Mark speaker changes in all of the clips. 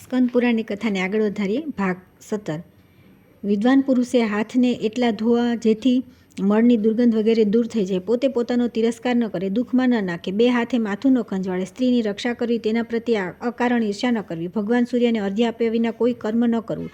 Speaker 1: સ્કંદ પુરાણની કથાને આગળ વધારીએ. ભાગ 17. વિદ્વાન પુરુષે હાથને એટલા ધોવા જેથી મળની દુર્ગંધ વગેરે દૂર થઈ જાય. પોતે પોતાનો તિરસ્કાર ન કરે, દુઃખમાં ન નાખે, બે હાથે માથું ન ખંજવાળે, સ્ત્રીની રક્ષા કરવી, તેના પ્રત્યે અકારણ ઈર્ષ્યા ન કરવી, ભગવાન સૂર્યને અર્ધ્ય આપ્યા વિના કોઈ કર્મ ન કરવું,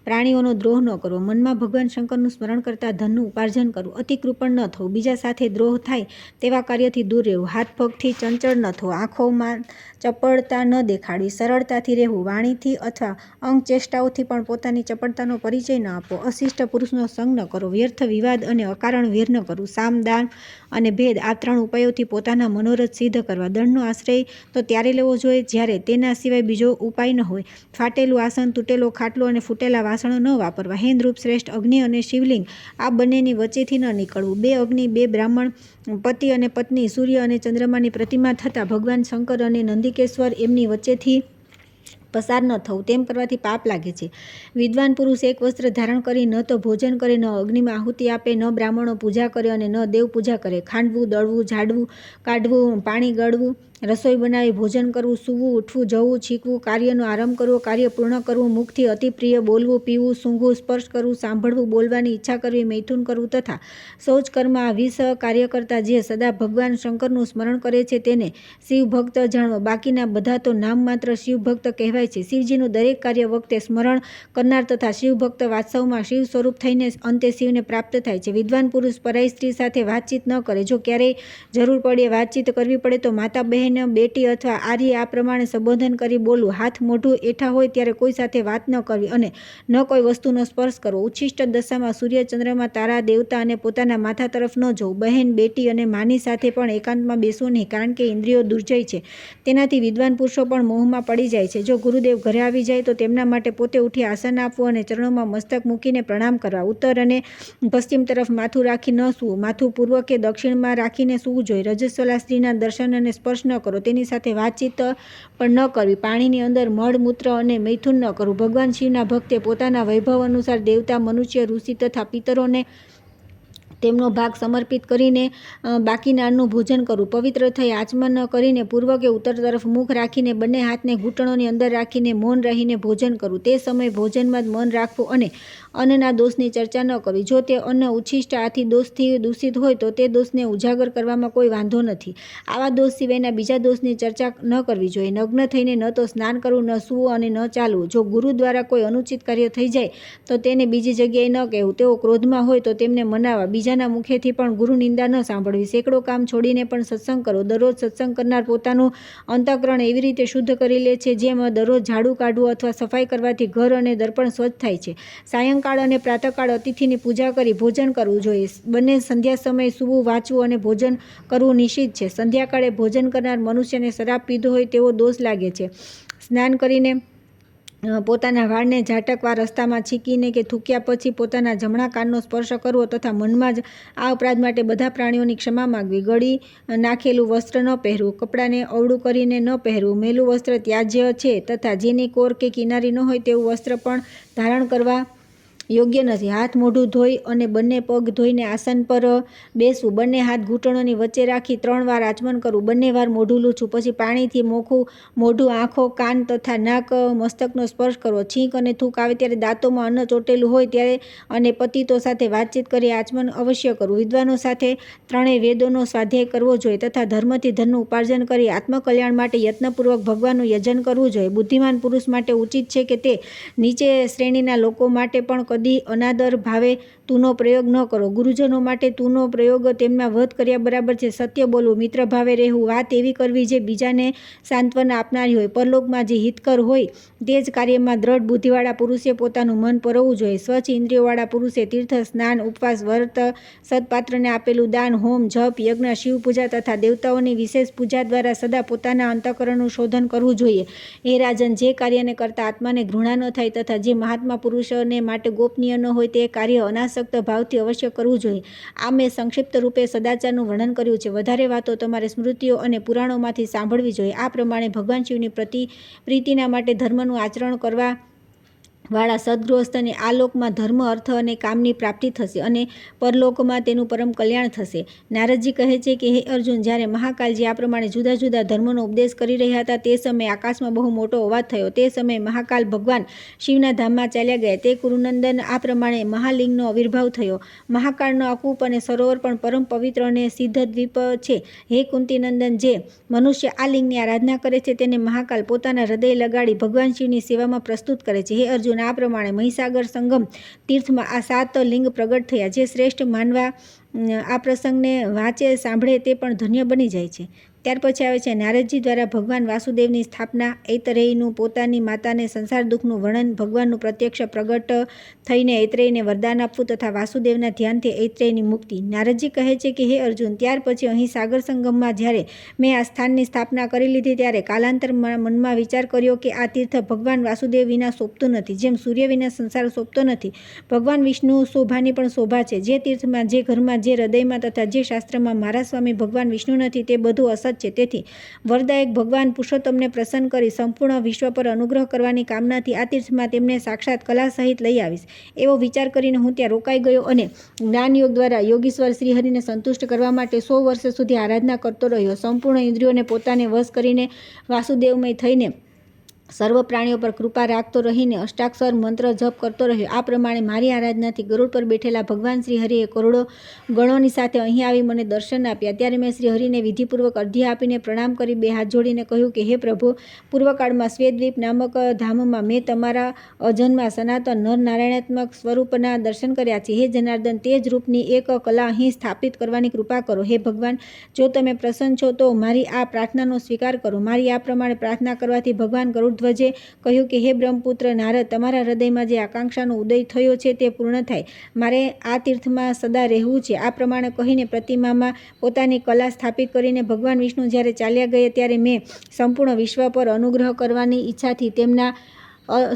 Speaker 1: પ્રાણીઓનો દ્રોહ ન કરવો, મનમાં ભગવાન શંકરનું સ્મરણ કરતા ધનનું ઉપાર્જન કરવું, અતિ કૃપણ ન થવું, બીજા સાથે દ્રોહ થાય તેવા કાર્યથી દૂર રહેવું, હાથ પગથી ચંચળ ન થવું, આંખોમાં ચપળતા ન દેખાડવી, સરળતાથી રહેવું, વાણીથી અથવા અંગચેષ્ટાઓથી પણ પોતાની ચપળતાનો પરિચય ન આપવો, અશિષ્ટ પુરુષનો સંગ ન કરવો, વ્યર્થ વિવાદ અને અકારણ વેર ન કરવું, સામ, દાન અને ભેદ આ 3 ઉપાયોથી પોતાના મનોરથ સિદ્ધ કરવા. દંડનો આશ્રય તો ત્યારે લેવો જોઈએ જ્યારે તેના સિવાય બીજો ઉપાય ન હોય. ફાટેલું આસન, તૂટેલો ખાટલો અને ફૂટેલા વાસણો ન વાપરવા. હેનરૂપ શ્રેષ્ઠ અગ્નિ અને શિવલિંગ આ બંનેની વચ્ચેથી ન નીકળવું. 2 અગ્નિ, 2 બ્રાહ્મણ, પતિ અને પત્ની, સૂર્ય અને ચંદ્રમાની પ્રતિમા થતાં ભગવાન શંકર અને નંદિકેશ્વર એમની વચ્ચેથી પસાર ન થવું. તેમ કરવાથી પાપ લાગે છે. વિદ્વાન પુરુષ એક વસ્ત્ર ધારણ કરી ન તો ભોજન કરે, ન અગ્નિમાં આહુતિ આપે, ન બ્રાહ્મણો પૂજા કરે અને ન દેવ પૂજા કરે. ખાંડવું, દળવું, ઝાડવું, કાઢવું, પાણી ગળવું, રસોઈ બનાવી, ભોજન કરવું, સૂવું, ઉઠવું, જવું, છીંકવું, કાર્યનો આરંભ કરવો, કાર્ય પૂર્ણ કરવું, મુખથી અતિ પ્રિય બોલવું, પીવું, સૂંઘવું, સ્પર્શ કરવું, સાંભળવું, બોલવાની ઈચ્છા કરવી, મૈથુન કરવું તથા શૌચ કર્મ આ 20 કાર્ય કરતા જે સદા ભગવાન શંકરનું સ્મરણ કરે છે તેને શિવભક્ત જાણવો. બાકીના બધા તો નામ માત્ર શિવભક્ત કહેવાય છે. શિવજીનું દરેક કાર્ય વખતે સ્મરણ કરનાર તથા શિવભક્ત વાસ્તવમાં શિવ સ્વરૂપ થઈને અંતે શિવને પ્રાપ્ત થાય છે. વિદ્વાન પુરુષ પરાઈ સ્ત્રી સાથે વાતચીત ન કરે. જો ક્યારેય જરૂર પડે વાતચીત કરવી પડે તો માતા, બહેન, બેટી અથવા આર્ય આ પ્રમાણે સંબોધન કરી બોલવું. હાથ મોઢું એઠા હોય ત્યારે કોઈ સાથે વાત ન કરવી અને ન કોઈ વસ્તુનો સ્પર્શ કરવો. ઉચ્છિષ્ટ દશામાં સૂર્ય, ચંદ્રમા, તારા, દેવતા અને પોતાના માથા તરફ ન જવું. બહેન, બેટી અને માની સાથે પણ એકાંતમાં બેસવું નહીં, કારણ કે ઇન્દ્રિયો દુર્જય છે. તેનાથી વિદ્વાન પુરુષો પણ મોહમાં પડી જાય છે. જો ગુરુદેવ ઘરે આવી જાય તો તેમના માટે પોતે ઉઠી આસન આપવું અને ચરણોમાં મસ્તક મૂકીને પ્રણામ કરવા. ઉત્તર અને પશ્ચિમ તરફ માથું રાખી ન સૂવું. માથું પૂર્વ કે દક્ષિણમાં રાખીને સૂવું જોઈએ. રજસ્વલા સ્ત્રીના દર્શન અને સ્પર્શ ન કરો. તેની સાથે વાતચીત પણ ન કરવી. પાણીની અંદર મળ, મૂત્ર અને મૈથુન ન કરવું. ભગવાન શિવના ભક્તે પોતાના વૈભવ અનુસાર દેવતા, મનુષ્ય, ઋષિ તથા પિતરોને તેમનો ભાગ સમર્પિત કરીને બાકીના અન્નનું ભોજન કરવું. પવિત્ર થઈ આચમન કરીને પૂર્વ કે ઉત્તર તરફ મુખ રાખીને બંને હાથને ઘૂંટણોની અંદર રાખીને મૌન રહીને ભોજન કરવું. તે સમયે ભોજનમાં જ મન રાખવું અને અન્નના દોષની ચર્ચા ન કરવી. જો તે અન્ન ઉચ્છિષ્ટ આથી દોષથી દૂષિત હોય તો તે દોષને ઉજાગર કરવામાં કોઈ વાંધો નથી. આવા દોષ સિવાયના બીજા દોષની ચર્ચા ન કરવી જોઈએ. નગ્ન થઈને ન તો સ્નાન કરવું, ન સૂવું અને ન ચાલવું. જો ગુરુ દ્વારા કોઈ અનુચિત કાર્ય થઈ જાય તો તેને બીજી જગ્યાએ ન કહેવું. તેઓ ક્રોધમાં હોય તો તેમને મનાવવા. બીજાના મુખેથી પણ ગુરુ નિંદા ન સાંભળવી. સેંકડો કામ છોડીને પણ સત્સંગ કરો. દરરોજ સત્સંગ કરનાર પોતાનું અંતઃકરણ એવી રીતે શુદ્ધ કરી લે છે જેમ દરરોજ ઝાડુ કાઢવું અથવા સફાઈ કરવાથી ઘર અને દર્પણ સ્વચ્છ થાય છે. સાયંકાળ અને પ્રાતઃકાળ અતિથિની પૂજા કરી ભોજન કરવું જોઈએ. બંને સંધ્યા સમયે સૂવું, વાંચવું અને ભોજન કરવું નિષિદ્ધ છે. સંધ્યાકાળે ભોજન કરનાર મનુષ્યને શરાબ પીધો હોય તેવો દોષ લાગે છે. સ્નાન કરીને પોતાના વાળને ઝાટકવા, રસ્તામાં છીંકીને કે થૂક્યા પછી પોતાના જમણા કાનનો સ્પર્શ કરવો તથા મનમાં જ આ અપરાધ માટે બધા પ્રાણીઓની ક્ષમા માંગવી. ગળી નાખેલું વસ્ત્ર ન પહેરવું. કપડાને અવળું કરીને ન પહેરવું. મેલું વસ્ત્ર ત્યાજ્ય છે તથા જેની કોર કે કિનારી ન હોય તેવું વસ્ત્ર પણ ધારણ કરવા યોગ્ય નથી. હાથ મોઢું ધોઈ અને બંને પગ ધોઈને આસન પર બેસવું. બંને હાથ ઘૂંટણોની વચ્ચે રાખી 3 વાર આચમન કરવું. બંને વાર મોઢું લૂછવું. પછી પાણીથી મોઢું, આંખો, કાન તથા નાક, મસ્તકનો સ્પર્શ કરવો. છીંક અને થૂક આવે ત્યારે દાંતોમાં અન્ન ચોટેલું હોય ત્યારે અને પતિતો સાથે વાતચીત કરી આચમન અવશ્ય કરવું. વિદ્વાનો સાથે 3 વેદોનો સ્વાધ્યાય કરવો જોઈએ તથા ધર્મથી ધનનું ઉપાર્જન કરી આત્મકલ્યાણ માટે યત્નપૂર્વક ભગવાનનું યજન કરવું જોઈએ. બુદ્ધિમાન પુરુષ માટે ઉચિત છે કે તે નીચે શ્રેણીના લોકો માટે પણ કદી અનાદર ભાવે તુંનો પ્રયોગ ન કરો. ગુરુજનો માટે તુંનો પ્રયોગ તેમના વધ કર્યા બરાબર છે. સત્ય બોલવું, મિત્ર ભાવે રહેવું, વાત એવી કરવી જે બીજાને સાંત્વના આપનારી હોય. પરલોકમાં જે હિતકર હોય તે જ કાર્યમાં દ્રઢ બુદ્ધિવાળા પુરુષે પોતાનું મન પરોવવું જોઈએ. સ્વચ્છ ઇન્દ્રિયોવાળા પુરુષે તીર્થ, સ્નાન, ઉપવાસ, વ્રત, સત્પાત્રને આપેલું દાન, હોમ, જપ, યજ્ઞ, શિવ પૂજા તથા દેવતાઓની વિશેષ પૂજા દ્વારા સદા પોતાના અંતઃકરણનું શોધન કરવું જોઈએ. હે રાજન, જે કાર્યને કરતા આત્માને ઘૃણા ન થાય તથા જે મહાત્મા પુરુષોને માટે ગોપનીય ન હોય તે કાર્ય અનાસક્ત ભાવથી અવશ્ય કરવું જોઈએ. આ મેં સંક્ષિપ્ત રૂપે સદાચારનું વર્ણન કર્યું છે. વધારે વાતો તમારે સ્મૃતિઓ અને પુરાણોમાંથી સાંભળવી જોઈએ. આ પ્રમાણે ભગવાન શિવની પ્રીતિના માટે ધર્મનું આચરણ કરવા વાળા સદગૃહસ્થને આ લોકમાં ધર્મ, અર્થ અને કામની પ્રાપ્તિ થશે અને પરલોકમાં તેનું પરમ કલ્યાણ થશે. નારદજી કહે છે કે હે અર્જુન, જ્યારે મહાકાલજી આ પ્રમાણે જુદા જુદા ધર્મોનો ઉપદેશ કરી રહ્યા હતા તે સમયે આકાશમાં બહુ મોટો અવાજ થયો. તે સમયે મહાકાલ ભગવાન શિવના ધામમાં ચાલ્યા ગયા. તે કુરુનંદન આ પ્રમાણે મહાલિંગનો આવિર્ભાવ થયો. મહાકાળનો આ કૂપ અને સરોવર પણ પરમ પવિત્ર અને સિદ્ધ દ્વીપ છે. હે કુંતીનંદન, જે મનુષ્ય આ લિંગની આરાધના કરે છે તેને મહાકાલ પોતાના હૃદય લગાડી ભગવાન શિવની સેવામાં પ્રસ્તુત કરે છે. હે અર્જુન, આ પ્રમાણે મહીસાગર સંગમ તીર્થમાં આ 7 લિંગ પ્રગટ થયા. જે શ્રેષ્ઠ માનવા આ પ્રસંગને વાંચે, સાંભળે તે પણ ધન્ય બની જાય છે. ત્યાર પછી આવે છે નારદજી દ્વારા ભગવાન વાસુદેવની સ્થાપના, ઐતરેયનું પોતાની માતાને સંસાર દુઃખનું વર્ણન, ભગવાનનું પ્રત્યક્ષ પ્રગટ થઈને ઐતરેયને વરદાન આપવું તથા વાસુદેવના ધ્યાનથી ઐતરેયની મુક્તિ. નારદજી કહે છે કે હે અર્જુન, ત્યાર પછી અહીં સાગર સંગમમાં જ્યારે મેં આ સ્થાનની સ્થાપના કરી લીધી ત્યારે કાલાંતરમાં મનમાં વિચાર કર્યો કે આ તીર્થ ભગવાન વાસુદેવ વિના શોભતું નથી. જેમ સૂર્ય વિના સંસાર શોભતો નથી, ભગવાન વિષ્ણુ શોભાની પણ શોભા છે. જે તીર્થમાં, જે ઘરમાં, જે હૃદયમાં તથા જે શાસ્ત્રમાં મારા સ્વામી ભગવાન વિષ્ણુ નથી તે બધું અસત છે. તેથી વરદાયક ભગવાન પુરુષોત્તમને પ્રસન્ન કરી સંપૂર્ણ વિશ્વ પર અનુગ્રહ કરવાની કામનાથી આ તીર્થમાં તેમને સાક્ષાત કલા સહિત લઈ આવીશ. એવો વિચાર કરીને હું ત્યાં રોકાઈ ગયો અને જ્ઞાનયોગ દ્વારા યોગીશ્વર શ્રીહરિને સંતુષ્ટ કરવા માટે 100 વર્ષ સુધી આરાધના કરતો રહ્યો. સંપૂર્ણ ઇન્દ્રિયોને પોતાને વશ કરીને વાસુદેવમય થઈને સર્વ પ્રાણીઓ પર કૃપા રાખતો રહીને અષ્ટાક્ષર મંત્ર જપ કરતો રહ્યો. આ પ્રમાણે મારી આરાધનાથી ગરુડ પર બેઠેલા ભગવાન શ્રીહરિએ કરોડો ગણોની સાથે અહીં આવી મને દર્શન આપ્યા. ત્યારે મેં શ્રીહરિને વિધિપૂર્વક અર્ધ્ય આપીને પ્રણામ કરી 2 હાથ જોડીને કહ્યું કે હે પ્રભુ, પૂર્વકાળમાં શ્વેતદ્વીપ નામક ધામમાં મેં તમારા અજન્મા સનાતન નર નારાયણાત્મક સ્વરૂપના દર્શન કર્યા છે. હે જનાર્દન, તે જ રૂપની એક કલા અહીં સ્થાપિત કરવાની કૃપા કરો. હે ભગવાન, જો તમે પ્રસન્ન છો તો મારી આ પ્રાર્થનાનો સ્વીકાર કરો. મારી આ પ્રમાણે પ્રાર્થના કરવાથી ભગવાન ગરુડધ્વજે કહ્યું કે હે બ્રહ્મપુત્ર નારદ, તમારા હૃદયમાં જે આકાંક્ષાનો ઉદય થયો છે તે પૂર્ણ થાય. મારે આ તીર્થમાં સદા રહેવું છે. આ પ્રમાણે કહીને પ્રતિમામાં પોતાની કલા સ્થાપિત કરીને ભગવાન વિષ્ણુ જ્યારે ચાલ્યા ગયા ત્યારે મેં સંપૂર્ણ વિશ્વ પર અનુગ્રહ કરવાની ઈચ્છાથી તેમના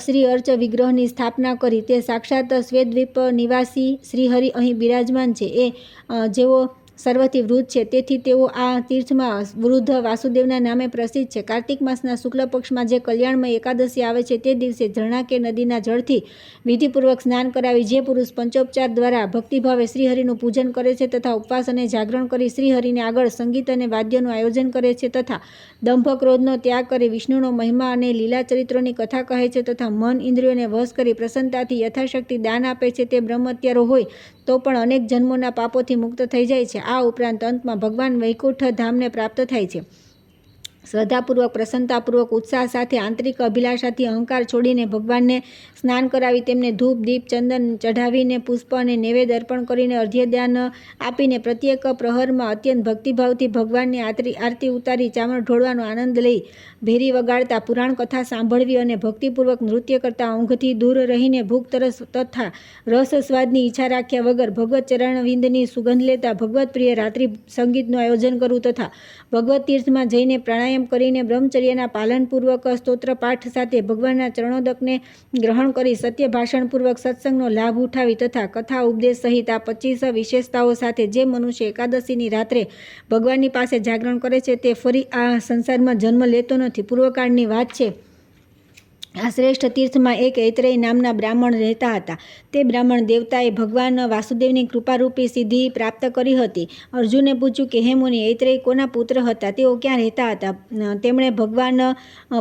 Speaker 1: શ્રી અર્ચ વિગ્રહની સ્થાપના કરી. તે સાક્ષાત શ્વેતદ્વીપ નિવાસી શ્રીહરિ અહીં બિરાજમાન છે. જેઓ સર્વથી વૃદ્ધ છે, તેથી તેઓ આ તીર્થમાં વૃદ્ધ વાસુદેવના નામે પ્રસિદ્ધ છે. કાર્તિક માસના શુક્લ પક્ષમાં જે કલ્યાણમય એકાદશી આવે છે તે દિવસે ઝરણા કે નદીના જળથી વિધિપૂર્વક સ્નાન કરાવી જે પુરુષ પંચોપચાર દ્વારા ભક્તિભાવે શ્રીહરિનું પૂજન કરે છે તથા ઉપવાસ અને જાગરણ કરી શ્રીહરિને આગળ સંગીત અને વાદ્યનું આયોજન કરે છે તથા દંભ ક્રોધનો ત્યાગ કરી વિષ્ણુનો મહિમા અને લીલા ચરિત્રોની કથા કહે છે તથા મન ઇન્દ્રિયોને વશ કરી પ્રસન્નતાથી યથાશક્તિ દાન આપે છે, તે બ્રહ્મત્યારો હોય તો પણ અનેક જન્મોના પાપોથી મુક્ત થઈ જાય છે. આ ઉપરાંત અંતમાં ભગવાન વૈકુંઠ ધામને પ્રાપ્ત થાય છે. શ્રદ્ધાપૂર્વક, પ્રસન્નતાપૂર્વક, ઉત્સાહ સાથે, આંતરિક અભિલાષાથી અહંકાર છોડીને ભગવાનને સ્નાન કરાવી તેમને ધૂપ, દીપ, ચંદન ચઢાવીને પુષ્પ અને નૈવેદ્ય અર્પણ કરીને અર્ધ્યદાન આપીને પ્રત્યેક પ્રહરમાં અત્યંત ભક્તિભાવથી ભગવાનની આરતી ઉતારી ચામર ઢોળવાનો આનંદ લઈ ભેરી વગાડતા, પુરાણ કથા સાંભળવી અને ભક્તિપૂર્વક નૃત્ય કરતા, ઊંઘથી દૂર રહીને ભૂખ તરસ તથા રસ સ્વાદની ઈચ્છા રાખ્યા વગર ભગવત ચરણવિંદની સુગંધ લેતા ભગવત પ્રિય રાત્રિ સંગીતનું આયોજન કરવું તથા ભગવત તીર્થમાં જઈને પ્રાણાયામ કરીને બ્રહ્મચર્યના પાલનપૂર્વક સ્તોત્ર પાઠ સાથે ભગવાનના ચરણોદકને ગ્રહણ કરી સત્ય ભાષણપૂર્વક સત્સંગનો લાભ ઉઠાવી તથા કથા ઉપદેશ સહિત આ 25 વિશેષતાઓ સાથે જે મનુષ્ય એકાદશીની રાત્રે ભગવાનની પાસે જાગરણ કરે છે તે ફરી આ સંસારમાં જન્મ લેતો નથી. પૂર્વકાળની વાત છે. આ શ્રેષ્ઠ તીર્થમાં એક ઐતરેય નામના બ્રાહ્મણ રહેતા હતા. તે બ્રાહ્મણ દેવતાએ ભગવાન વાસુદેવની કૃપારૂપી સિદ્ધિ પ્રાપ્ત કરી હતી. અર્જુને પૂછ્યું કે હે મુનિ, ઐતરેય કોના પુત્ર હતા? તેઓ ક્યાં રહેતા હતા? તેમણે ભગવાન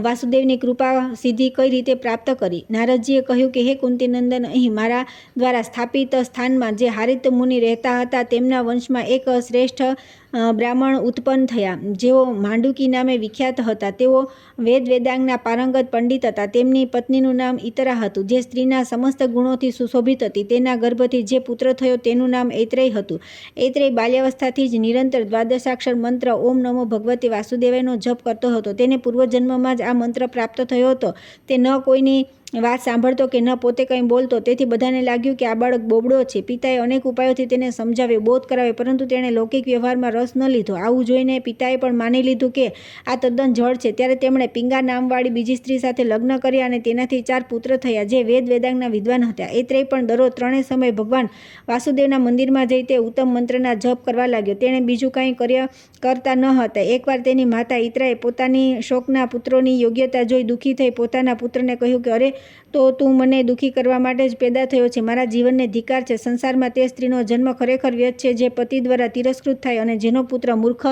Speaker 1: વાસુદેવની કૃપા સિદ્ધિ કઈ રીતે પ્રાપ્ત કરી? નારદજીએ કહ્યું કે હે કુંતીનંદન, અહીં મારા દ્વારા સ્થાપિત સ્થાનમાં જે હારિત મુનિ રહેતા હતા તેમના વંશમાં એક શ્રેષ્ઠ બ્રાહ્મણ ઉત્પન્ન થયા, જેઓ માંડુકી નામે વિખ્યાત હતા. તેઓ વેદાંગના પારંગત પંડિત હતા. તેમની પત્નીનું નામ ઈતરા હતું, જે સ્ત્રીના સમસ્ત ગુણોથી સુશોભિત હતી. તેના ગર્ભથી જે પુત્ર થયો તેનું નામ ઐતરેય હતું. ઐતરેય બાલ્યાવસ્થાથી જ નિરંતર દ્વાદશાક્ષર મંત્ર ઓમ નમો ભગવતે વાસુદેવાયનો જપ કરતો હતો. તેને પૂર્વજન્મમાં જ આ મંત્ર પ્રાપ્ત થયો હતો. તે ન કોઈની વાત સાંભળતો કે ન પોતે કંઈ બોલતો. તેથી બધાને લાગ્યું કે આ બાળક બોબડો છે. પિતાએ અનેક ઉપાયોથી તેને સમજાવ્યો, બોધ કરાવ્યો, પરંતુ તેણે લૌકિક વ્યવહારમાં રસ ન લીધો. આવું જોઈને પિતાએ પણ માની લીધું કે આ તદ્દન જળ છે. ત્યારે તેમણે પિંગા નામવાળી બીજી સ્ત્રી સાથે લગ્ન કર્યા અને તેનાથી 4 પુત્ર થયા, જે વેદાંગના વિદ્વાન હતા. ઐત્રેય પણ દરરોજ 3 સમય ભગવાન વાસુદેવના મંદિરમાં જઈ તે ઉત્તમ મંત્રના જપ કરવા લાગ્યો. તેણે બીજું કંઈ કરતા ન હતા. એકવાર તેની માતા ઈત્રાએ પોતાની શોકના પુત્રોની યોગ્યતા જોઈ દુઃખી થઈ પોતાના પુત્રને કહ્યું કે અરે, તો તું મને દુઃખી કરવા માટે જ પેદા થયો છે. મારા જીવનને ધિક્કાર છે. સંસારમાં તે સ્ત્રીનો જન્મ ખરેખર વ્યર્થ છે જે પતિ દ્વારા તિરસ્કૃત થાય અને જેનો પુત્ર મૂર્ખ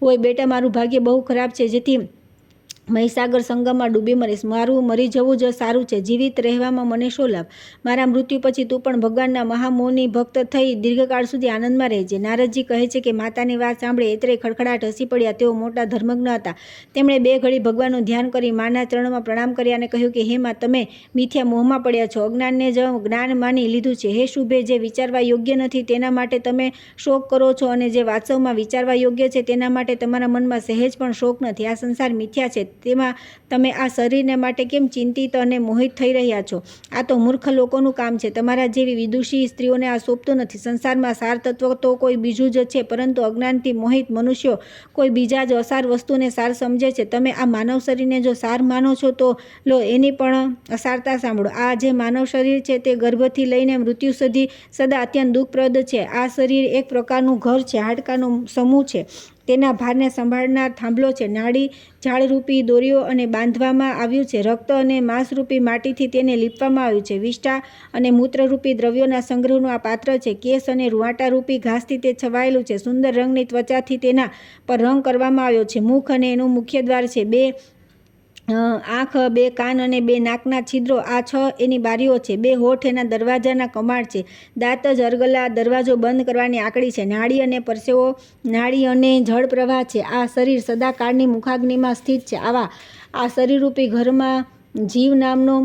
Speaker 1: હોય. બેટા, મારું ભાગ્ય બહુ ખરાબ છે જેથી મહીસાગર સંગમમાં ડૂબી મરીશ. મારું મરી જવું જ સારું છે. જીવિત રહેવામાં મને શો લાભ? મારા મૃત્યુ પછી તું પણ ભગવાનના મહામૌની ભક્ત થઈ દીર્ઘકાળ સુધી આનંદમાં રહેજે. નારદજી કહે છે કે માતાની વાત સાંભળી ઐત્રેય ખડખડાટ હસી પડ્યા. તેઓ મોટા ધર્મજ્ઞ હતા. તેમણે 2 ઘડી ભગવાનનું ધ્યાન કરી માના ચરણોમાં પ્રણામ કર્યા અને કહ્યું કે હે મા, તમે મિથ્યા મોહમાં પડ્યા છો. અજ્ઞાનને જ જ્ઞાન માની લીધું છે. હે શુભે, જે વિચારવા યોગ્ય નથી તેના માટે તમે શોક કરો છો અને જે વાસ્તવમાં વિચારવા યોગ્ય છે તેના માટે તમારા મનમાં સહેજ પણ શોક નથી. આ સંસાર મિથ્યા છે. તેમાં તમે આ શરીરને માટે કેમ ચિંતિત અને મોહિત થઈ રહ્યા છો? આ તો મૂર્ખ લોકોનું કામ છે. તમારા જેવી વિદુષી સ્ત્રીઓને આ સોંપતું નથી. સંસારમાં સાર તત્વ તો કોઈ બીજું જ છે, પરંતુ અજ્ઞાનથી મોહિત મનુષ્યો કોઈ બીજા જ અસાર વસ્તુને સાર સમજે છે. તમે આ માનવ શરીરને જો સાર માનો છો તો લો, એની પણ અસારતા સાંભળો. આ જે માનવ શરીર છે તે ગર્ભથી લઈને મૃત્યુ સુધી સદા અત્યંત દુઃખપ્રદ છે. આ શરીર એક પ્રકારનું ઘર છે, હાડકાનો સમૂહ છે. તેના ભારને સંભાળનાર થાંભલો છે. નાડી ઝાડરૂપી દોરીઓ અને બાંધવામાં આવ્યું છે. રક્ત અને માંસરૂપી માટીથી તેને લીપવામાં આવ્યું છે. વિષ્ટા અને મૂત્રરૂપી દ્રવ્યોના સંગ્રહનું આ પાત્ર છે. કેસ અને રૂંવાટારૂપી ઘાસથી તે છવાયેલું છે. સુંદર રંગની ત્વચાથી તેના પર રંગ કરવામાં આવ્યો છે. મુખ અને એનું મુખ્ય દ્વાર છે. 2 આંખ, 2 કાન અને 2 નાકના છિદ્રો આ 6 એની બારીઓ છે. 2 હોઠ એના દરવાજાના કમાડ છે. દાંત જ અરગલા દરવાજો બંધ કરવાની આકડી છે. નાડી અને પરસેવો નાડી અને જળ પ્રવાહ છે. આ શરીર સદાકાળની મુખાગ્નિમાં સ્થિત છે. આ શરીરરૂપી ઘરમાં જીવ નામનો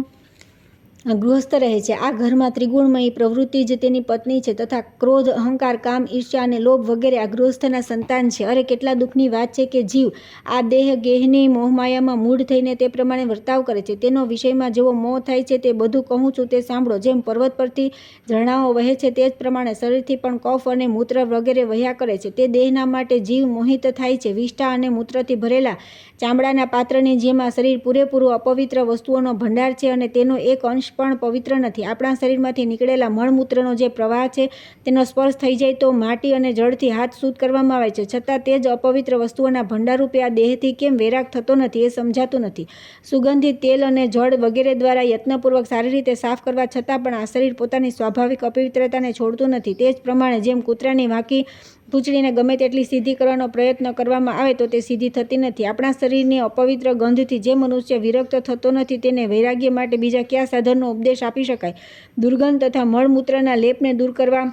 Speaker 1: ગૃહસ્થ રહે છે. આ ઘરમાં ત્રિગુણમયી પ્રવૃત્તિ જ તેની પત્ની છે તથા ક્રોધ, અહંકાર, કામ, ઈર્ષ્યા અને લોભ વગેરે આ ગૃહસ્થના સંતાન છે. અરે, કેટલા દુઃખની વાત છે કે જીવ આ દેહ ગેહની મોહમાયામાં મૂઢ થઈને તે પ્રમાણે વર્તાવ કરે છે. તેનો વિષયમાં જેવો મોહ થાય છે તે બધું કહું છું તે સાંભળો. જેમ પર્વત પરથી ઝરણાઓ વહે છે તે જ પ્રમાણે શરીરથી પણ કફ અને મૂત્ર વગેરે વહ્યા કરે છે. તે દેહના માટે જીવ મોહિત થાય છે. વિષ્ઠા અને મૂત્રથી ભરેલા ચામડાના પાત્રની જેમ આ શરીર પૂરેપૂરું અપવિત્ર વસ્તુઓનો ભંડાર છે અને તેનો એક અંશ પણ પવિત્ર નથી. આપણા શરીરમાંથી નીકળેલા મળમૂત્રનો જે પ્રવાહ છે તેનો સ્પર્શ થઈ જાય તો માટી અને જળથી હાથ શુદ્ધ કરવામાં આવે છે. છતાં તે જ અપવિત્ર વસ્તુઓના ભંડારરૂપે આ દેહથી કેમ વૈરાગ થતો નથી એ સમજાતું નથી. સુગંધિત તેલ અને જળ વગેરે દ્વારા યત્નપૂર્વક સારી રીતે સાફ કરવા છતાં પણ આ શરીર પોતાની સ્વાભાવિક અપવિત્રતાને છોડતું નથી. તે જ પ્રમાણે જેમ કૂતરાની વાંકી પૂંછડીને ગમે તેટલી સીધી કરવાનો પ્રયત્ન કરવામાં આવે તો તે સીધી થતી નથી. આપણા શરીરની અપવિત્ર ગંધથી જે મનુષ્ય વિરક્ત થતો નથી તેને વૈરાગ્ય માટે બીજા કયા સાધનનો ઉપદેશ આપી શકાય? દુર્ગંધ તથા મળમૂત્રના લેપને દૂર કરવા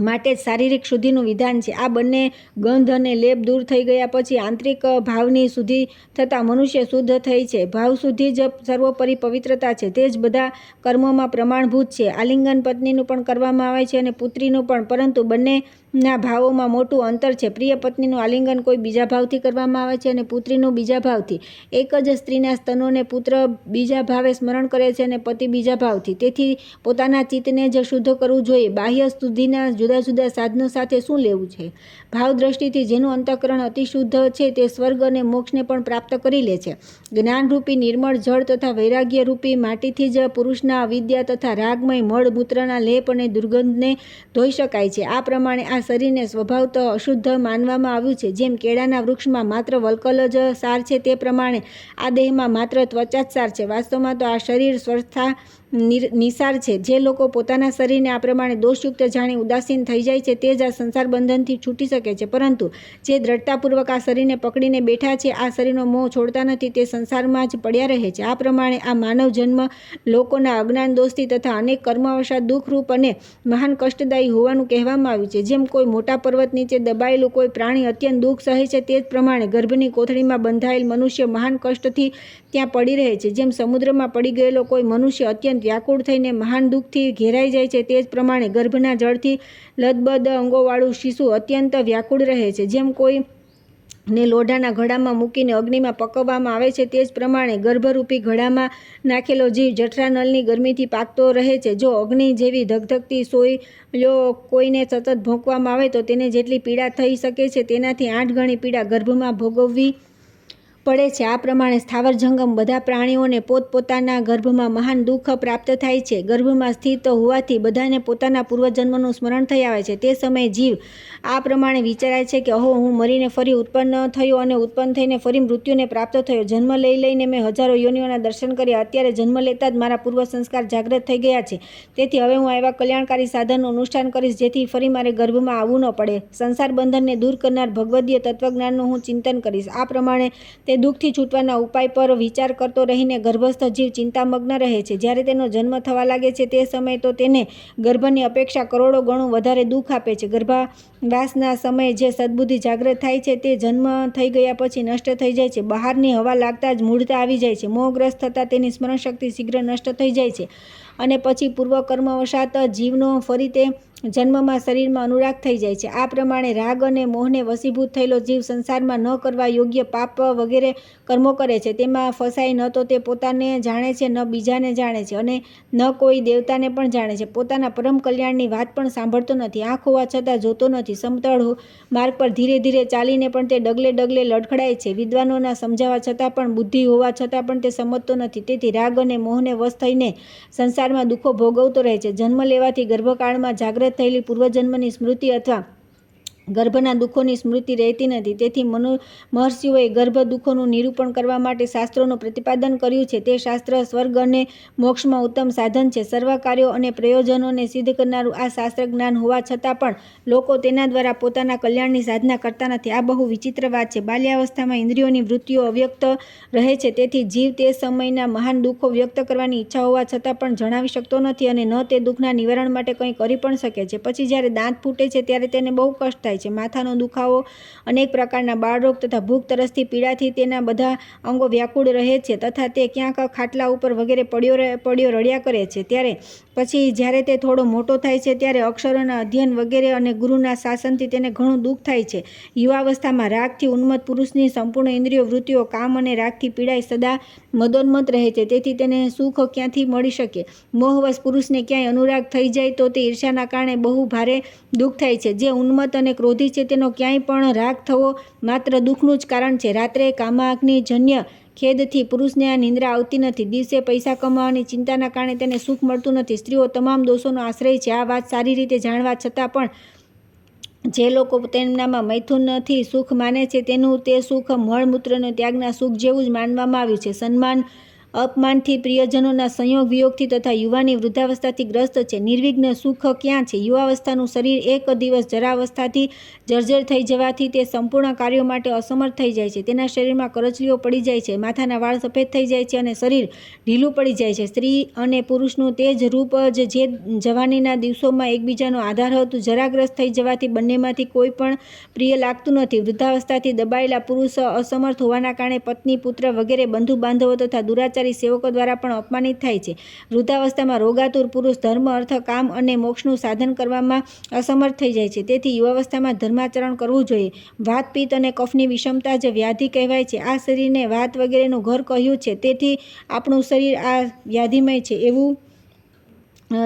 Speaker 1: માટે જ શારીરિક શુદ્ધિનું વિધાન છે. આ બંને ગંધ અને લેપ દૂર થઈ ગયા પછી આંતરિક ભાવની શુદ્ધિ થતાં મનુષ્ય શુદ્ધ થઈ છે. ભાવશુદ્ધિ જ સર્વોપરી પવિત્રતા છે. તે જ બધા કર્મોમાં પ્રમાણભૂત છે. આલિંગન પત્નીનું પણ કરવામાં આવે છે અને પુત્રીનું પણ, પરંતુ બંનેના ભાવોમાં મોટું અંતર છે. પ્રિય પત્નીનું આલિંગન કોઈ બીજા ભાવથી કરવામાં આવે છે અને પુત્રીનું બીજા ભાવથી. એક જ સ્ત્રીના સ્તનોને પુત્ર બીજા ભાવે સ્મરણ કરે છે અને પતિ બીજા ભાવથી. તેથી પોતાના ચિત્તને જ શુદ્ધ કરવું જોઈએ. બાહ્ય શુદ્ધિના જુદા જુદા સાધનો સાથે શું લેવું છે? ભાવ દ્રષ્ટિથી જેનું અંતઃકરણ અતિશુદ્ધ છે તે સ્વર્ગ અને મોક્ષને પણ પ્રાપ્ત કરી લે છે. જ્ઞાનરૂપી નિર્મળ જળ તથા વૈરાગ્યરૂપી માટીથી જ પુરુષના અવિદ્યા તથા રાગમય મળ મૂત્રના લેપ અને દુર્ગંધને ધોઈ શકાય છે. આ પ્રમાણે આ શરીરને સ્વભાવતઃ અશુદ્ધ માનવામાં આવ્યું છે. જેમ કેળાના વૃક્ષમાં માત્ર વલ્કલ જ સાર છે તે પ્રમાણે આ દેહમાં માત્ર ત્વચા જ સાર છે. વાસ્તવમાં તો આ શરીર સ્વસ્થા નિસાર છે. જે લોકો પોતાના શરીરને આ પ્રમાણે દોષયુક્ત જાણી ઉદાસીન થઈ જાય છે તે જ આ સંસાર બંધનથી છૂટી શકે છે. પરંતુ જે દ્રઢતાપૂર્વક આ શરીરને પકડીને બેઠા છે, આ શરીરનો મોહ છોડતા નથી, તે સંસારમાં જ પડ્યા રહે છે. આ પ્રમાણે આ માનવ જન્મ લોકોના અજ્ઞાન દોષથી તથા અનેક કર્મવશાત દુઃખરૂપ અને મહાન કષ્ટદાયી હોવાનું કહેવામાં આવ્યું છે. જેમ કોઈ મોટા પર્વત નીચે દબાયેલું કોઈ પ્રાણી અત્યંત દુઃખ સહે છે તે જ પ્રમાણે ગર્ભની કોથળીમાં બંધાયેલ મનુષ્ય મહાન કષ્ટથી ત્યાં પડી રહે છે. જેમ સમુદ્રમાં પડી ગયેલો કોઈ મનુષ્ય અત્યંત વ્યાકુળ થઈને મહાન દુઃખથી ઘેરાઈ જાય છે તે જ પ્રમાણે ગર્ભના જળથી લદબદ અંગોવાળું શિશુ અત્યંત વ્યાકુળ રહે છે. જેમ કોઈ ને લોઢાના ઘડામાં મૂકીને અગ્નિમાં પકવવામાં આવે છે તે જ પ્રમાણે ગર્ભરૂપી ઘડામાં નાખેલો જીવ જઠરાનળની ગરમીથી પાકતો રહે છે. જો અગ્નિ જેવી ધગધગતી સોયલો કોઈને સતત ભોંકવામાં આવે તો તેને જેટલી પીડા થઈ શકે છે તેનાથી 8 ગણી પીડા ગર્ભમાં ભોગવવી પડે છે. આ પ્રમાણે સ્થાવર જંગમ બધા પ્રાણીઓને પોતપોતાના ગર્ભમાં મહાન દુઃખ પ્રાપ્ત થાય છે. ગર્ભમાં સ્થિત હોવાથી બધાને પોતાના પૂર્વજન્મનું સ્મરણ થઈ આવે છે. તે સમયે જીવ આ પ્રમાણે વિચારે છે કે અહો, હું મરીને ફરી ઉત્પન્ન થયો અને ઉત્પન્ન થઈને ફરી મૃત્યુને પ્રાપ્ત થયો. જન્મ લઈ લઈને મેં હજારો યોનિઓના દર્શન કર્યા. અત્યારે જન્મ લેતા જ મારા પૂર્વ સંસ્કાર જાગૃત થઈ ગયા છે. તેથી હવે હું એવા કલ્યાણકારી સાધનનું અનુષ્ઠાન કરીશ જેથી ફરી મારે ગર્ભમાં આવવું ન પડે. સંસાર બંધનને દૂર કરનાર ભગવદીય તત્વજ્ઞાનનું હું ચિંતન કરીશ. આ પ્રમાણે તે દુઃખથી છૂટવાના ઉપાય પર વિચાર કરતો રહીને ગર્ભસ્થ જીવ ચિંતામગ્ન રહે છે. જ્યારે તેનો જન્મ થવા લાગે છે તે સમયે તો તેને ગર્ભની અપેક્ષા કરોડો ગણું વધારે દુઃખ આપે છે. ગર્ભાવાસના સમયે જે સદબુદ્ધિ જાગૃત થાય છે તે જન્મ થઈ ગયા પછી નષ્ટ થઈ જાય છે. બહારની હવા લાગતા જ મૂઢતા આવી જાય છે. મોહગ્રસ્ત થતાં તેની સ્મરણ શક્તિ શીઘ્ર નષ્ટ થઈ જાય છે અને પછી પૂર્વકર્મવશાત જીવનો ફરી તે જન્મમાં શરીરમાં અનુરાગ થઈ જાય છે. આ પ્રમાણે રાગ અને મોહને વશીભૂત થયેલો જીવ સંસારમાં ન કરવા યોગ્ય પાપ વગેરે કર્મો કરે છે. તેમાં ફસાઈ ન તો તે પોતાને જાણે છે, ન બીજાને જાણે છે અને ન કોઈ દેવતાને પણ જાણે છે. પોતાના પરમ કલ્યાણની વાત પણ સાંભળતો નથી. આંખ હોવા છતાં જોતો નથી. સમતળ માર્ગ પર ધીરે ધીરે ચાલીને પણ તે ડગલે ડગલે લડખડાય છે. વિદ્વાનોના સમજાવવા છતાં પણ, બુદ્ધિ હોવા છતાં પણ તે સમજતો નથી. તેથી રાગ અને મોહને વશ થઈને સંસારમાં દુઃખો ભોગવતો રહે છે. જન્મ લેવાથી ગર્ભકાળમાં જાગૃત થયેલી પૂર્વજન્મની સ્મૃતિ અથવા ગર્ભના દુઃખોની સ્મૃતિ રહેતી નથી. તેથી મહર્ષિઓએ ગર્ભ દુઃખોનું નિરૂપણ કરવા માટે શાસ્ત્રોનું પ્રતિપાદન કર્યું છે. તે શાસ્ત્ર સ્વર્ગ અને મોક્ષમાં ઉત્તમ સાધન છે. સર્વ કાર્યો અને પ્રયોજનોને સિદ્ધ કરનારું આ શાસ્ત્ર જ્ઞાન હોવા છતાં પણ લોકો તેના દ્વારા પોતાના કલ્યાણની સાધના કરતા નથી. આ બહુ વિચિત્ર વાત છે. બાલ્યાવસ્થામાં ઇન્દ્રિયોની વૃત્તિઓ અવ્યક્ત રહે છે. તેથી જીવ તે સમયના મહાન દુઃખો વ્યક્ત કરવાની ઈચ્છા હોવા છતાં પણ જણાવી શકતો નથી અને ન તે દુઃખના નિવારણ માટે કંઈ કરી પણ શકે છે. પછી જ્યારે દાંત ફૂટે છે ત્યારે તેને બહુ કષ્ટ થાય છે. માથાનો દુખાવો, અનેક પ્રકારના બાળરોગ તથા ભૂખ તરસથી પીડાથી તેના બધા અંગો વ્યાકુળ રહે છે તથા તે ક્યાંક ખાટલા ઉપર વગેરે પડ્યો રડ્યા કરે છે. ત્યારે પછી જ્યારે તે થોડો મોટો થાય છે ત્યારે અક્ષરોના અધ્યયન વગેરે અને ગુરુના શાસનથી તેને ઘણું દુઃખ થાય છે. યુવાવસ્થામાં રાગથી ઉન્મત્ત પુરુષની સંપૂર્ણ ઇન્દ્રિયો વૃત્તિઓ કામ અને રાગથી પીડાઈ સદા મદોન્મત્ત રહે છે. તેથી તેને સુખ ક્યાંથી મળી શકે? મોહવશ પુરુષને ક્યાંય અનુરાગ થઈ જાય તો તે ઈર્ષાના કારણે બહુ ભારે દુઃખ થાય છે. જે ઉન્મત્ત અને ક્રોધી છે તેનો ક્યાંય પણ રાગ થવો માત્ર દુઃખનું જ કારણ છે. રાત્રે કામાગ્નિજન્ય ખેદથી પુરુષને આ નિંદ્રા આવતી નથી. દિવસે પૈસા કમાવાની ચિંતાના કારણે તેને સુખ મળતું નથી. સ્ત્રીઓ તમામ દોષોનો આશ્રય છે. આ વાત સારી રીતે જાણવા છતાં પણ જે લોકો તેમનામાં મૈથુનથી સુખ માને છે તેનું તે સુખ મળમૂત્રનો ત્યાગના સુખ જેવું જ માનવામાં આવ્યું છે. સન્માન અપમાનથી, પ્રિયજનોના સંયોગ વિયોગથી તથા યુવાની વૃદ્ધાવસ્થાથી ગ્રસ્ત છે. નિર્વિઘ્ન સુખ ક્યાં છે? યુવાવસ્થાનું શરીર એક દિવસ જરાવસ્થાથી જર્જર થઈ જવાથી તે સંપૂર્ણ કાર્યો માટે અસમર્થ થઈ જાય છે. તેના શરીરમાં કરચલીઓ પડી જાય છે, માથાના વાળ સફેદ થઈ જાય છે અને શરીર ઢીલું પડી જાય છે. સ્ત્રી અને પુરુષનું તે જ રૂપ જે જવાનીના દિવસોમાં એકબીજાનો આધાર હતું, જરાગ્રસ્ત થઈ જવાથી બંનેમાંથી કોઈ પણ પ્રિય લાગતું નથી. વૃદ્ધાવસ્થાથી દબાયેલા પુરુષ અસમર્થ હોવાના કારણે પત્ની, પુત્ર વગેરે બંધુ બાંધવો તથા દુરાચારી સેવકો દ્વારા પણ અપમાનિત થાય છે. વૃદ્ધાવસ્થામાં રોગાતુર પુરુષ ધર્મ, અર્થ, કામ અને મોક્ષનું સાધન કરવામાં અસમર્થ થઈ જાય છે. તેથી યુવાવસ્થામાં ધર્માચરણ કરવું જોઈએ. વાત, પિત્ત અને કફની વિષમતા જ વ્યાધિ કહેવાય છે. આ શરીરને વાત વગેરેનું ઘર કહ્યું છે. તેથી આપણું શરીર આ વ્યાધિમય છે એવું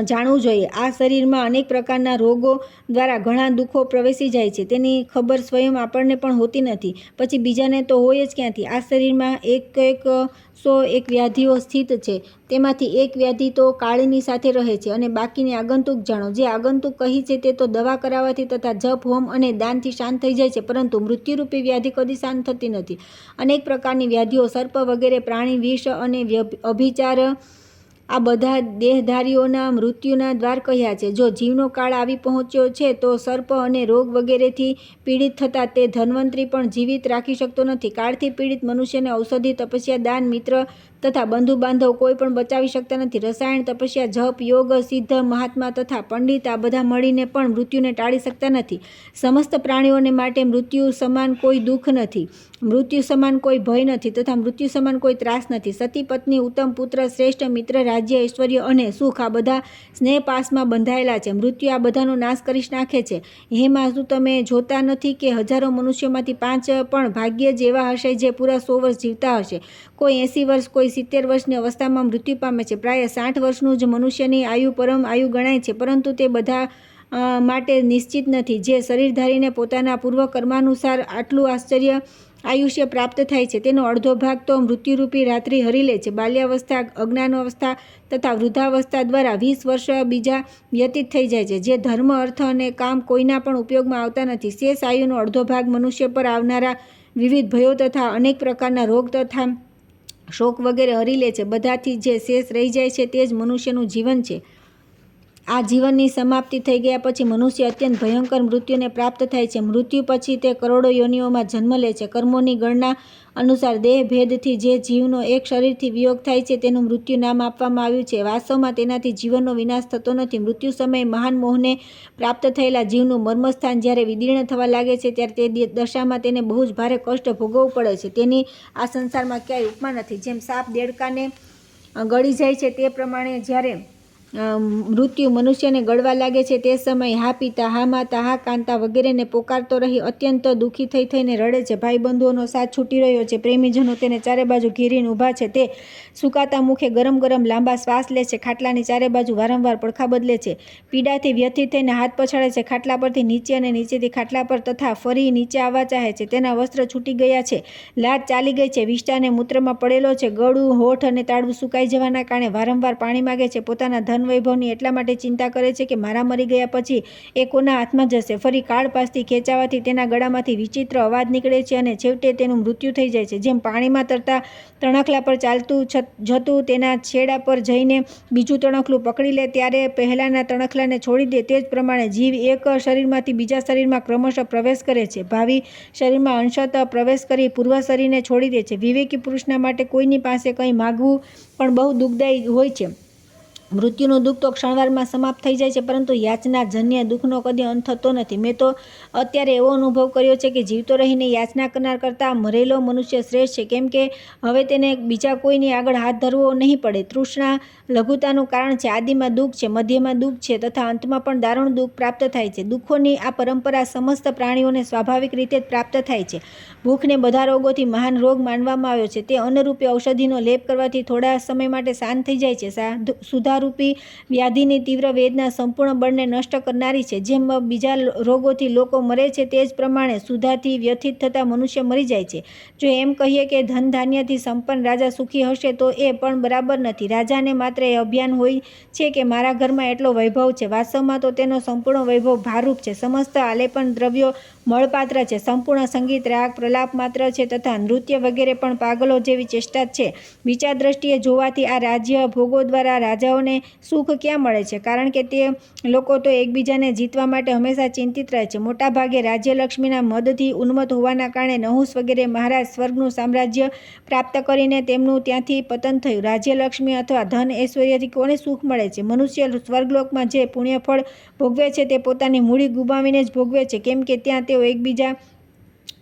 Speaker 1: જાણવું જોઈએ. આ શરીરમાં અનેક પ્રકારના રોગો દ્વારા ઘણા દુઃખો પ્રવેશી જાય છે. તેની ખબર સ્વયં આપણને પણ હોતી નથી, પછી બીજાને તો હોય જ ક્યાંથી? આ શરીરમાં 101 વ્યાધિઓ સ્થિત છે. તેમાંથી એક વ્યાધિ તો કાળીની સાથે રહે છે અને બાકીની આગંતુક જાણો. જે આગંતુક કહી છે તે તો દવા કરાવવાથી તથા જપ, હોમ અને દાનથી શાંત થઈ જાય છે, પરંતુ મૃત્યુરૂપી વ્યાધિ કદી શાંત થતી નથી. અનેક પ્રકારની વ્યાધિઓ, સર્પ વગેરે પ્રાણી, વિષ અને અભિચાર, આ બધા દેહધારીઓના મૃત્યુના દ્વાર કહ્યા છે. જો જીવનો કાળ આવી પહોંચ્યો છે તો સર્પ અને રોગ વગેરેથી પીડિત થતાં તે ધન્વંતરી પણ જીવિત રાખી શકતો નથી. કાળથી પીડિત મનુષ્યને ઔષધિ, તપસ્યા, દાન, મિત્ર તથા બંધુ બાંધવ કોઈ પણ બચાવી શકતા નથી. રસાયણ, તપસ્યા, જપ, યોગ, સિદ્ધ, મહાત્મા તથા પંડિત આ બધા મળીને પણ મૃત્યુને ટાળી શકતા નથી. સમસ્ત પ્રાણીઓને માટે મૃત્યુ સમાન કોઈ દુઃખ નથી, મૃત્યુ સમાન કોઈ ભય નથી તથા મૃત્યુ સમાન કોઈ ત્રાસ નથી. સતી, પત્ની, ઉત્તમ પુત્ર, શ્રેષ્ઠ મિત્ર, રાજ્ય, ઐશ્વર્ય અને સુખ આ બધા સ્નેહ પાસમાં બંધાયેલા છે. મૃત્યુ આ બધાનો નાશ કરી નાખે છે. હે માં, શું તમે જોતા નથી કે હજારો મનુષ્યોમાંથી 5 પણ ભાગ્ય જ એવા હશે જે પૂરા 100 વર્ષ જીવતા હશે? કોઈ 80 વર્ષ, કોઈ 70 વર્ષની અવસ્થામાં મૃત્યુ પામે છે. પ્રાય 60 વર્ષનું જ મનુષ્યની આયુ પરમ આયુ ગણાય છે, પરંતુ તે બધા માટે નિશ્ચિત નથી. જે શરીર ધારીને પોતાના પૂર્વ કર્માનુસાર આટલું આશ્ચર્ય આયુષ્ય પ્રાપ્ત થાય છે, તેનો અડધો ભાગ તો મૃત્યુરૂપી રાત્રિ હરી લે છે. બાલ્યાવસ્થા, અજ્ઞાનાવસ્થા તથા વૃદ્ધાવસ્થા દ્વારા 20 વર્ષ બીજા વ્યતીત થઈ જાય છે, જે ધર્મ, અર્થ અને કામ કોઈના પણ ઉપયોગમાં આવતા નથી. શેષ આયુનો અડધો ભાગ મનુષ્ય પર આવનારા વિવિધ ભયો તથા અનેક પ્રકારના રોગ તથા શોક વગેરે હરી લે છે. બધાથી જે શેષ રહી જાય છે તે જ મનુષ્યનું જીવન છે. આ જીવનની સમાપ્તિ થઈ ગયા પછી મનુષ્ય અત્યંત ભયંકર મૃત્યુને પ્રાપ્ત થાય છે. મૃત્યુ પછી તે કરોડો યોનિઓમાં જન્મ લે છે. કર્મોની ગણના અનુસાર દેહ ભેદથી જે જીવનો એક શરીરથી વિયોગ થાય છે તેનું મૃત્યુ નામ આપવામાં આવ્યું છે. વાસ્તવમાં તેનાથી જીવનનો વિનાશ થતો નથી. મૃત્યુ સમયે મહાન મોહને પ્રાપ્ત થયેલા જીવનું મર્મસ્થાન જ્યારે વિદીર્ણ થવા લાગે છે ત્યારે તે દશામાં તેને બહુ જ ભારે કષ્ટ ભોગવવું પડે છે. તેની આ સંસારમાં ક્યાંય ઉપમા નથી. જેમ સાપ દેડકાને ગળી જાય છે તે પ્રમાણે જ્યારે મૃત્યુ મનુષ્યને ગળવા લાગે છે તે સમયે હા પિતા, હા માતા, હા કાંતા વગેરેને પોકારતો રહી અત્યંત દુઃખી થઈને રડે છે. ભાઈ બંધુઓનો સાથ છૂટી રહ્યો છે. પ્રેમીજનો તેને ચારે બાજુ ઘેરીને ઊભા છે. તે સુકાતા મુખે ગરમ ગરમ લાંબા શ્વાસ લે છે. ખાટલાની ચારે બાજુ વારંવાર પડખા બદલે છે. પીડાથી વ્યથિત થઈને હાથ પછાડે છે. ખાટલા પરથી નીચે અને નીચેથી ખાટલા પર તથા ફરી નીચે આવવા ચાહે છે. તેના વસ્ત્ર છૂટી ગયા છે. લાજ ચાલી ગઈ છે. વિષ્ટાને મૂત્રમાં પડેલો છે. ગળું, હોઠ અને તાળવું સુકાઈ જવાના કારણે વારંવાર પાણી માગે છે. પોતાના ધન વૈભવની એટલા માટે ચિંતા કરે છે કે મારા મરી ગયા પછી એ કોના હાથમાં જશે. ફરી કાળપાસથી ખેંચાવાથી તેના ગળામાંથી વિચિત્ર અવાજ નીકળે છે અને છેવટે તેનું મૃત્યુ થઈ જાય છે. જેમ પાણીમાં તરતા તણખલા પર ચાલતું જતું તેના છેડા પર જઈને બીજું તણખલું પકડી લે ત્યારે પહેલાના તણખલાને છોડી દે, તે જ પ્રમાણે જીવ એક શરીરમાંથી બીજા શરીરમાં ક્રમશઃ પ્રવેશ કરે છે. ભાવિ શરીરમાં અંશતઃ પ્રવેશ કરી પૂર્વ શરીરને છોડી દે છે. વિવેકી પુરુષના માટે કોઈની પાસે કંઈ માગવું પણ બહુ દુઃખદાયી હોય છે. મૃત્યુનું દુઃખ તો ક્ષણવારમાં સમાપ્ત થઈ જાય છે, પરંતુ યાચના જન્ય દુઃખનો કદી અંત થતો નથી. મેં તો અત્યારે એવો અનુભવ કર્યો છે કે જીવતો રહીને યાચના કરનાર કરતાં મરેલો મનુષ્ય શ્રેષ્ઠ છે, કેમ કે હવે તેને બીજા કોઈની આગળ હાથ ધરવો નહીં પડે. તૃષ્ણા લઘુતાનું કારણ છે. આદિમાં દુઃખ છે, મધ્યમાં દુઃખ છે તથા અંતમાં પણ દારૂણ દુઃખ પ્રાપ્ત થાય છે. દુઃખોની આ પરંપરા સમસ્ત પ્રાણીઓને સ્વાભાવિક રીતે જ પ્રાપ્ત થાય છે. ભૂખને બધા રોગોથી મહાન રોગ માનવામાં આવ્યો છે. તે અન્નરૂપી ઔષધિનો લેપ કરવાથી થોડા સમય માટે શાંત થઈ જાય છે. સુધારૂપી વ્યાધિની તીવ્ર વેદના સંપૂર્ણ બળને નષ્ટ કરનારી છે. જેમ બીજા રોગોથી લોકો મરે છે તે જ પ્રમાણે સુધાથી વ્યથિત થતા મનુષ્ય મરી જાય છે. જો એમ કહીએ કે ધન ધાન્યથી સંપન્ન રાજા સુખી હશે તો એ પણ બરાબર નથી. રાજાને માત્ર એ અભિમાન હોય છે કે મારા ઘરમાં એટલો વૈભવ છે. વાસ્તવમાં તો તેનો સંપૂર્ણ વૈભવ ભારરૂપ છે. સમસ્ત આલેપન દ્રવ્યો મળપાત્ર છે. સંપૂર્ણ સંગીત રાગ પ્રલાપ માત્ર છે તથા નૃત્ય વગેરે પણ પાગલો જેવી ચેષ્ટા જ છે. વિચાર દ્રષ્ટિએ જોવાથી આ રાજ્ય ભોગો દ્વારા રાજાઓને સુખ ક્યાં મળે છે? કારણ કે તે લોકો તો એકબીજાને જીતવા માટે હંમેશા ચિંતિત રહે છે. મોટાભાગે રાજ્યલક્ષ્મીના મદથી ઉન્મત્ત હોવાના કારણે નહુસ વગેરે મહારાજ સ્વર્ગનું સામ્રાજ્ય પ્રાપ્ત કરીને તેમનું ત્યાંથી પતન થયું. રાજ્યલક્ષ્મી અથવા ધન ઐશ્વર્યથી કોને સુખ મળે છે? મનુષ્ય સ્વર્ગલોકમાં જે પુણ્યફળ ભોગવે છે તે પોતાની મૂડી ગુમાવીને જ ભોગવે છે, કેમ કે ત્યાં તેઓ એકબીજા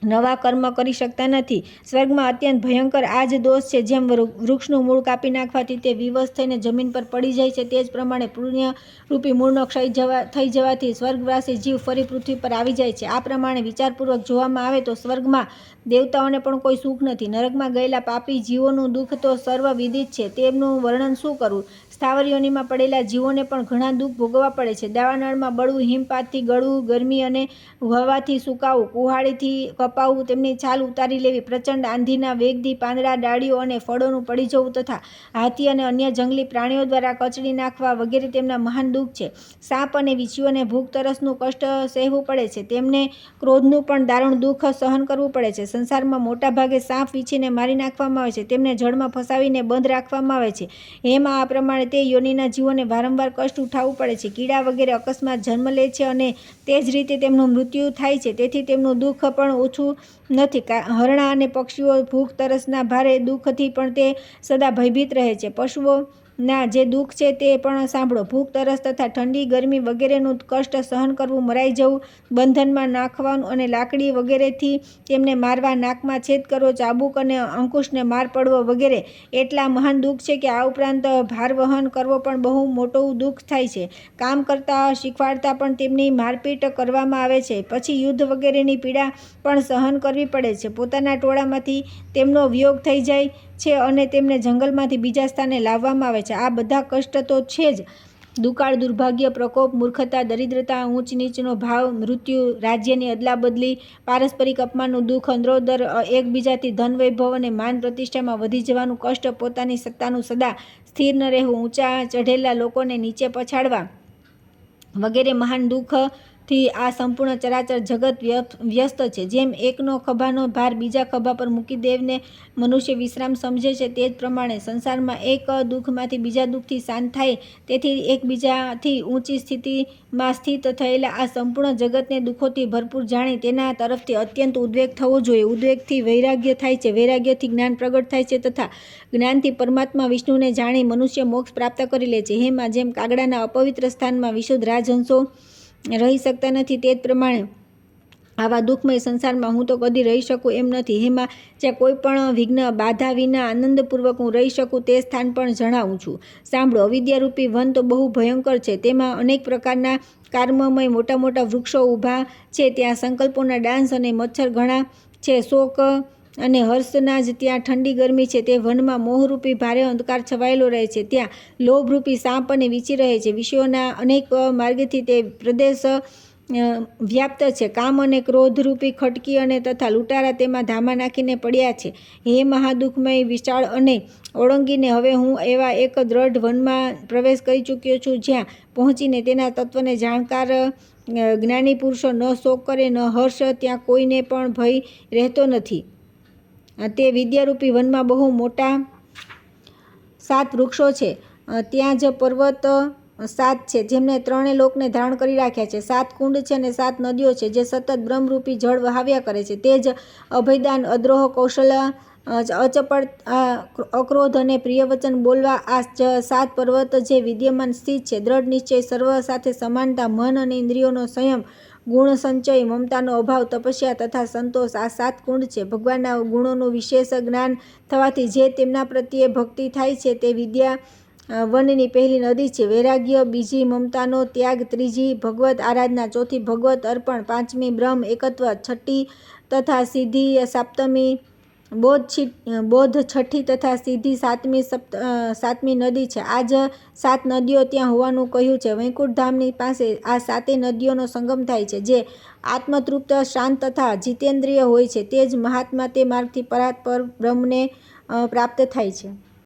Speaker 1: નવા કર્મ કરી શકતા નથી. સ્વર્ગમાં અત્યંત ભયંકર આ જ દોષ છે. જેમ વૃક્ષનું મૂળ કાપી નાખવાથી તે વિવશ થઈને જમીન પર પડી જાય છે, તે જ પ્રમાણે પુણ્યરૂપી મૂળનો ક્ષય થઈ જવાથી સ્વર્ગવાસી જીવ ફરી પૃથ્વી પર આવી જાય છે. આ પ્રમાણે વિચારપૂર્વક જોવામાં આવે તો સ્વર્ગમાં દેવતાઓને પણ કોઈ સુખ નથી. નરકમાં ગયેલા પાપી જીવોનું દુઃખ તો સર્વવિદિત છે, તેમનું વર્ણન શું કરવું? સ્થાવર યોનિમાં પડેલા જીવોને પણ ઘણા દુઃખ ભોગવવા પડે છે. દાવાનળમાં બળવું, હિમપાતથી ગળવું, ગરમી અને હવાથી સુકાવું, કુહાડીથી કપાવું, તેમની છાલ ઉતારી લેવી, પ્રચંડ આંધીના વેગથી પાંદડા, ડાળીઓ અને ફળોનું પડી જવું તથા હાથી અને અન્ય જંગલી પ્રાણીઓ દ્વારા કચડી નાખવા વગેરે તેમના મહાન દુઃખ છે. સાપ અને વીંછીઓને ભૂખ તરસનું કષ્ટ સહેવું પડે છે. તેમને ક્રોધનું પણ દારૂણ દુઃખ સહન કરવું પડે છે. સંસારમાં મોટા ભાગે સાપ વીંછીને મારી નાખવામાં આવે છે. તેમને જળમાં ફસાવીને બંધ રાખવામાં આવે છે. એમ આ પ્રમાણે તે યોનિના જીવોને વારંવાર કષ્ટ ઉઠાવવું પડે છે. કીડા વગેરે અકસ્માત જન્મ લે છે અને તે જ રીતે તેમનું મૃત્યુ થાય છે. તેથી તેમનું દુઃખ પણ ઓછું નથી. હરણા અને પક્ષીઓ ભૂખ તરસના ભારે દુઃખથી પણ તે સદા ભયભીત રહે છે. પશુઓના જે દુઃખ છે તે પણ સાંભળો. ભૂખ તરસ તથા ઠંડી ગરમી વગેરેનું કષ્ટ સહન કરવું, મરાઈ જવું, બંધનમાં નાખવાનું અને લાકડી વગેરેથી તેમને મારવા, નાકમાં છેદ કરવો, ચાબુક અને અંકુશને માર પડવો વગેરે એટલા મહાન દુઃખ છે કે આ ઉપરાંત ભાર વહન કરવો પણ બહુ મોટું દુઃખ થાય છે. કામ કરતા શીખવાડતા પણ તેમની મારપીટ કરવામાં આવે છે. પછી યુદ્ધ વગેરેની પીડા પણ સહન કરવી પડે છે. પોતાના ટોળામાંથી તેમનો વિયોગ થઈ જાય છે અને તેમને જંગલમાંથી બીજા સ્થાને લાવવામાં આવે છે. આ બધા કષ્ટ તો છે જ. દુકાળ, દુર્ભાગ્ય, પ્રકોપ, મૂર્ખતા, દરિદ્રતા, ઊંચ નીચનો ભાવ, મૃત્યુ, રાજ્યની અદલાબદલી, પારસ્પરિક અપમાનનું દુઃખ, અંદરોદર એકબીજાથી ધન વૈભવ અને માન પ્રતિષ્ઠામાં વધી જવાનું કષ્ટ, પોતાની સત્તાનું સદા સ્થિર ન રહેવું, ઊંચા ચઢેલા લોકોને નીચે પછાડવા વગેરે મહાન દુઃખથી આ સંપૂર્ણ ચરાચર જગત વ્યસ્ત છે. જેમ એકનો ખભાનો ભાર બીજા ખભા પર મૂકી દેવને મનુષ્ય વિશ્રામ સમજે છે, તે જ પ્રમાણે સંસારમાં એક દુઃખમાંથી બીજા દુઃખથી શાંત થાય. તેથી એકબીજાથી ઊંચી સ્થિતિમાં સ્થિત થયેલા આ સંપૂર્ણ જગતને દુઃખોથી ભરપૂર જાણી તેના તરફથી અત્યંત ઉદ્વેગ થવો જોઈએ. ઉદ્વેગથી વૈરાગ્ય થાય છે, વૈરાગ્યથી જ્ઞાન પ્રગટ થાય છે તથા જ્ઞાનથી પરમાત્મા વિષ્ણુને જાણી મનુષ્ય મોક્ષ પ્રાપ્ત કરી લે છે. હેમાં જેમ કાગડાના અપવિત્ર સ્થાનમાં વિશુદ્ધ રાજહંસો રહી શકતા નથી, તે જ પ્રમાણે આવા દુઃખમય સંસારમાં હું તો કદી રહી શકું એમ નથી. હેમાં જ્યાં કોઈ પણ વિઘ્ન બાધા વિના આનંદપૂર્વક હું રહી શકું તે સ્થાન પણ જણાવું છું. સાંભળો, અવિદ્યારૂપી વન તો બહુ ભયંકર છે. તેમાં અનેક પ્રકારના કર્મમય મોટા મોટા વૃક્ષો ઊભા છે. ત્યાં સંકલ્પોના ડાંસ અને મચ્છર ઘણા છે. શોક અને હર્ષના જ ત્યાં ઠંડી ગરમી છે. તે વનમાં મોહરૂપી ભારે અંધકાર છવાયેલો રહે છે. ત્યાં લોભરૂપી સાપ અને વીંછી રહે છે. વિષયોના અનેક માર્ગથી તે પ્રદેશ વ્યાપ્ત છે. કામ અને ક્રોધરૂપી ખટકી અને તથા લૂંટારા તેમાં ધામા નાખીને પડ્યા છે. હે મહાદુઃખમય, વિશાળ અને ઓળંગીને હવે હું એવા એક દ્રઢ વનમાં પ્રવેશ કરી ચૂક્યો છું, જ્યાં પહોંચીને તેના તત્વને જાણકાર જ્ઞાની પુરુષો ન શોક કરે, ન હર્ષ. ત્યાં કોઈને પણ ભય રહેતો નથી. તે વિદ્યારૂપી વનમાં બહુ મોટા 7 વૃક્ષો છે. ત્યાં જ પર્વત 7 છે, જેમને 3 લોકને ધારણ કરી રાખ્યા છે. 7 કુંડ છે અને 7 નદીઓ છે, જે સતત બ્રહ્મરૂપી જળ વહાવ્યા કરે છે. તે જ અભયદાન, અદ્રોહ, કૌશલ્ય, અચપળ, અક્રોધ અને પ્રિયવચન બોલવા આ 7 પર્વત જે વિદ્યમાન સ્થિત છે. દ્રઢ નિશ્ચય, સર્વ સાથે સમાનતા, મન અને ઇન્દ્રિયોનો સંયમ, ગુણ સંચય, મમતાનો અભાવ, તપસ્યા તથા સંતોષ આ 7 કુંડ છે. ભગવાનના ગુણોનું વિશેષ જ્ઞાન થવાથી જે તેમના પ્રત્યે ભક્તિ થાય છે તે વિદ્યા વનની પહેલી નદી છે. વૈરાગ્ય બીજી, મમતાનો ત્યાગ ત્રીજી, ભગવત આરાધના ચોથી, ભગવત અર્પણ પાંચમી, બ્રહ્મ એકત્વ છઠ્ઠી તથા સિદ્ધિ સાતમી, બોધ છઠ્ઠી તથા સિદ્ધિ સાતમી નદી છે. આ જ 7 નદીઓ ત્યાં હોવાનું કહ્યું છે. વૈકુંઠ ધામની પાસે આ 7 નદીઓનો સંગમ થાય છે. જે આત્મતૃપ્ત, શાંત તથા જીતેન્દ્રિય હોય છે તે જ મહાત્મા તે માર્ગથી પરાત્પર બ્રહ્મને પ્રાપ્ત થાય છે.